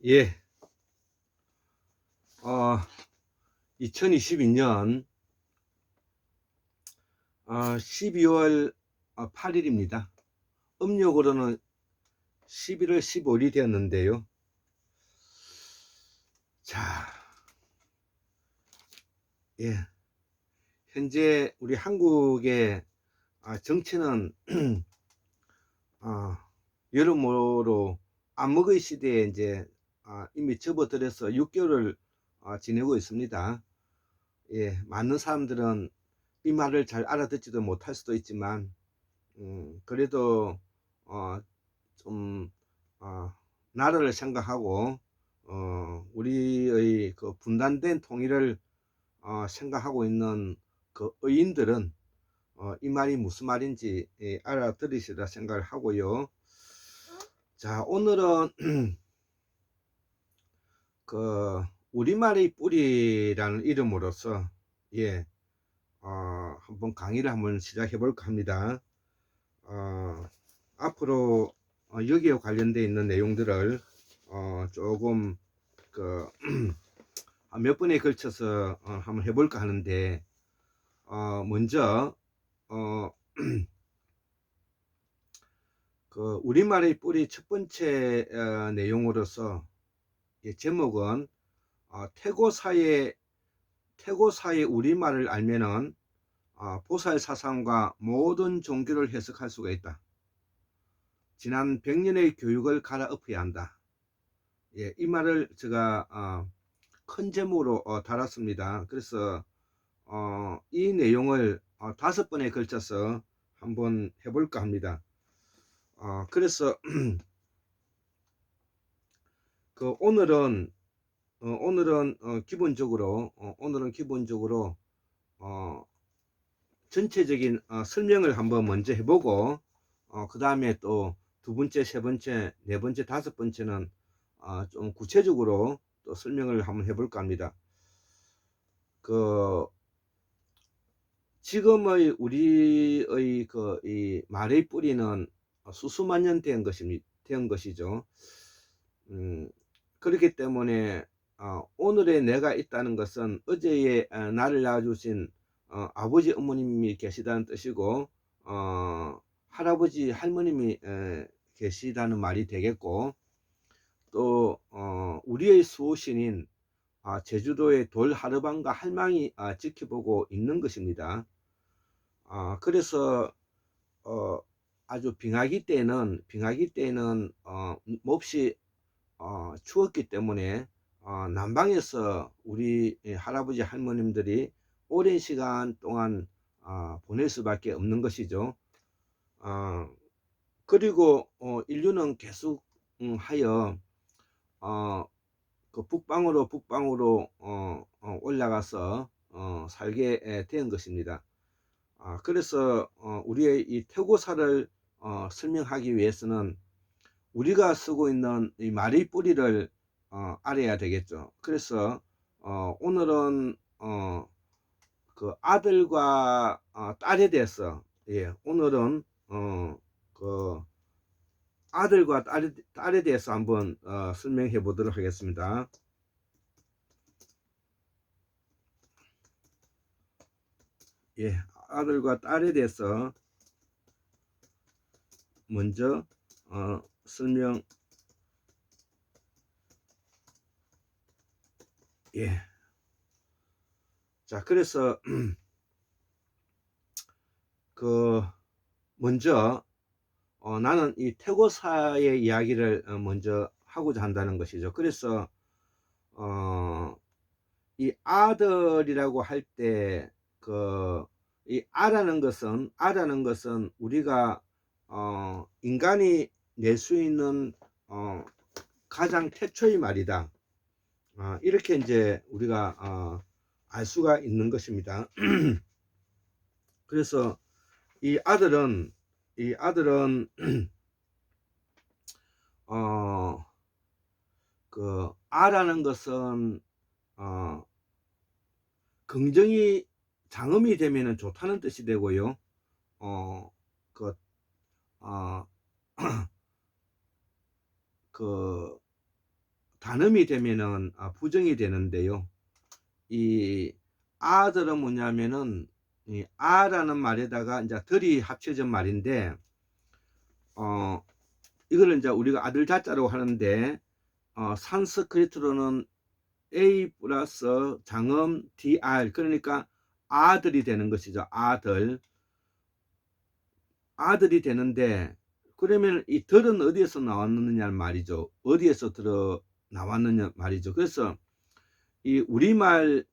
예, 2022년 12월 8일입니다. 음력으로는 11월 15일이 되었는데요. 자, 예, 현재 우리 한국의 정치는 여러모로 암흑의 시대에 이제 이미 접어들어서 6개월을 지내고 있습니다. 예, 많은 사람들은 이 말을 잘 알아듣지도 못할 수도 있지만, 그래도 좀 나라를 생각하고 우리의 그 분단된 통일을 생각하고 있는 그 의인들은 이 말이 무슨 말인지 알아들으시라 생각을 하고요. 자, 오늘은 그 우리말의 뿌리라는 이름으로서 예, 한번 강의를 한번 시작해 볼까 합니다. 앞으로 여기에 관련되어 있는 내용들을 조금 그 몇 번에 걸쳐서 한번 해볼까 하는데, 먼저 그 우리말의 뿌리 첫 번째 내용으로서 제목은 태고사의 우리말을 알면은 보살 사상과 모든 종교를 해석할 수가 있다. 지난 100년의 교육을 갈아엎어야 한다. 예, 이 말을 제가 큰 제목으로 달았습니다. 그래서 이 내용을 5번에 걸쳐서 한번 해볼까 합니다. 그래서 그 오늘은 기본적으로 전체적인 설명을 한번 먼저 해보고, 그 다음에 또 두 번째, 세 번째, 네 번째, 다섯 번째는 좀 구체적으로 또 설명을 한번 해볼까 합니다. 그 지금의 우리의 이 말의 뿌리는 수수만 년 된 것이죠. 그렇기 때문에 오늘의 내가 있다는 것은 어제의 나를 낳아주신 아버지 어머님이 계시다는 뜻이고, 할아버지 할머님이 계시다는 말이 되겠고, 또 우리의 수호신인 제주도의 돌 하르방과 할망이 지켜보고 있는 것입니다. 그래서 아주 빙하기 때는 몹시 추웠기 때문에 난방에서 우리 할아버지 할머님들이 오랜 시간 동안 보낼 수밖에 없는 것이죠. 그리고 인류는 계속 하여 그 북방으로 올라가서 살게 된 것입니다. 그래서 우리의 이 태고사를 설명하기 위해서는 우리가 쓰고 있는 이 말의 뿌리를 알아야 되겠죠. 그래서 오늘은 그 아들과 딸에 대해서, 예, 오늘은 그 아들과 딸에 대해서 한번 설명해 보도록 하겠습니다. 예, 아들과 딸에 대해서 먼저 설명. 예. 자, 그래서 그 먼저 나는 이 태고사의 이야기를 먼저 하고자 한다는 것이죠. 그래서 이 아들이라고 할 때 이 아라는 것은 우리가 인간이 낼 수 있는 가장 태초의 말이다. 이렇게 이제 우리가 알 수가 있는 것입니다. 그래서 이 아들은 그 아라는 것은 긍정이 장음이 되면은 좋다는 뜻이 되고요. 그 그 단음이 되면은 부정이 되는데요. 이 아들은 뭐냐면은 이 아라는 말에다가 이제 들이 합쳐진 말인데 이거를 이제 우리가 아들 자자라고 하는데 산스크리트로는 A 플러스 장음 DR, 그러니까 아들이 되는 것이죠. 아들이 되는데, 그러면 이 들은 어디에서 나왔느냐 말이죠. 어디에서 들어 나왔느냐 말이죠. 그래서 이 우리말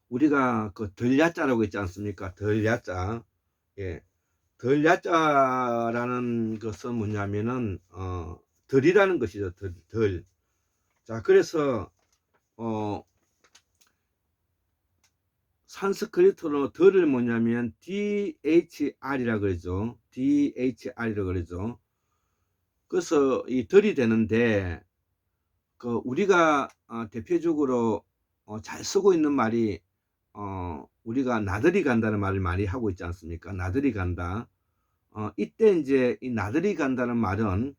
우리가 그 덜야자라고 있지 않습니까? 덜야자. 예. 덜야자라는 것은 뭐냐면은 덜이라는 것이죠. 덜. 자, 그래서 산스크리트로 덜을 뭐냐면 DHR이라 그러죠. DHR이라 그러죠. 그래서 이 덜이 되는데, 그 우리가 대표적으로 잘 쓰고 있는 말이 우리가 나들이 간다는 말을 많이 하고 있지 않습니까? 나들이 간다. 이때 이제 이 나들이 간다는 말은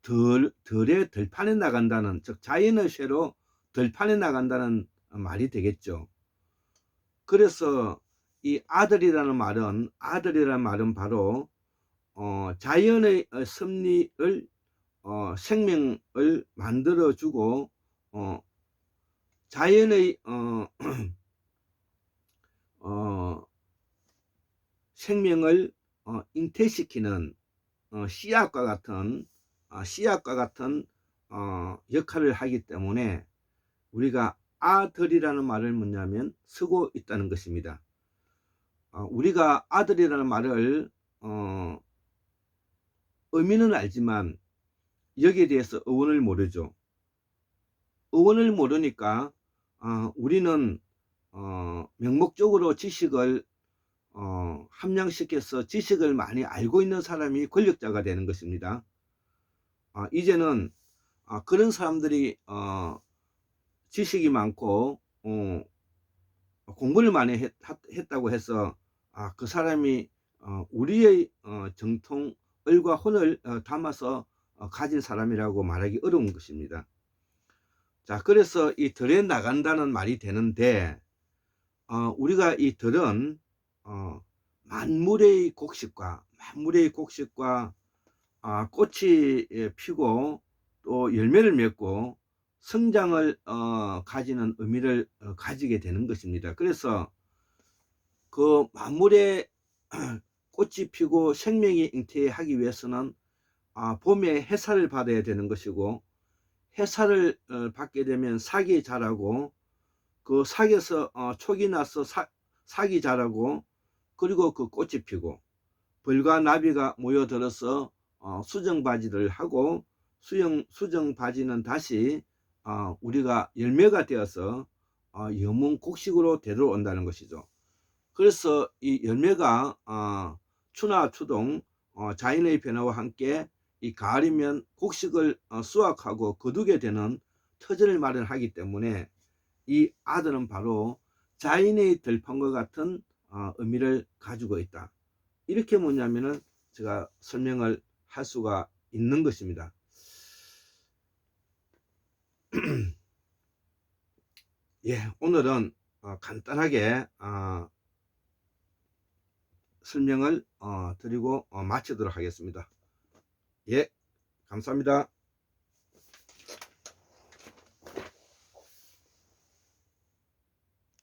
덜의 들판에 나간다는, 즉 자연의 쇠로 들판에 나간다는 말이 되겠죠. 그래서 이 아들이라는 말은 바로 자연의 섭리를 생명을 만들어주고 자연의 생명을 잉태시키는 씨앗과 같은 역할을 하기 때문에 우리가 아들이라는 말을 뭐냐면 쓰고 있다는 것입니다. 우리가 아들이라는 말을 의미는 알지만 여기에 대해서 어원을 모르죠. 어원을 모르니까 우리는 명목적으로 지식을 함량시켜서 지식을 많이 알고 있는 사람이 권력자가 되는 것입니다. 이제는 그런 사람들이 지식이 많고 공부를 많이 했다고 해서 그 사람이 우리의 정통 을과 혼을 담아서 가진 사람이라고 말하기 어려운 것입니다. 자, 그래서 이 덜에 나간다는 말이 되는데 우리가 이 덜은 만물의 곡식과 꽃이 피고 또 열매를 맺고 성장을 가지는 의미를 가지게 되는 것입니다. 그래서 그 만물의 꽃이 피고 생명이 잉태하기 위해서는 봄에 햇살을 받아야 되는 것이고, 햇살을 받게 되면 싹이 자라고, 그 싹에서 촉이 나서 싹이 자라고, 그리고 그 꽃이 피고 벌과 나비가 모여들어서 수정바지를 하고, 수정바지는 다시 우리가 열매가 되어서 영문 곡식으로 되돌아온다는 것이죠. 그래서 이 열매가 추나 추동 자연의 변화와 함께 이 가을이면 곡식을 수확하고 거두게 되는 터전을 마련하기 때문에 이 아들은 바로 자연의 들판과 같은 의미를 가지고 있다. 이렇게 뭐냐면은 제가 설명을 할 수가 있는 것입니다. 예, 오늘은 간단하게 설명을 드리고 마치도록 하겠습니다. 예, 감사합니다.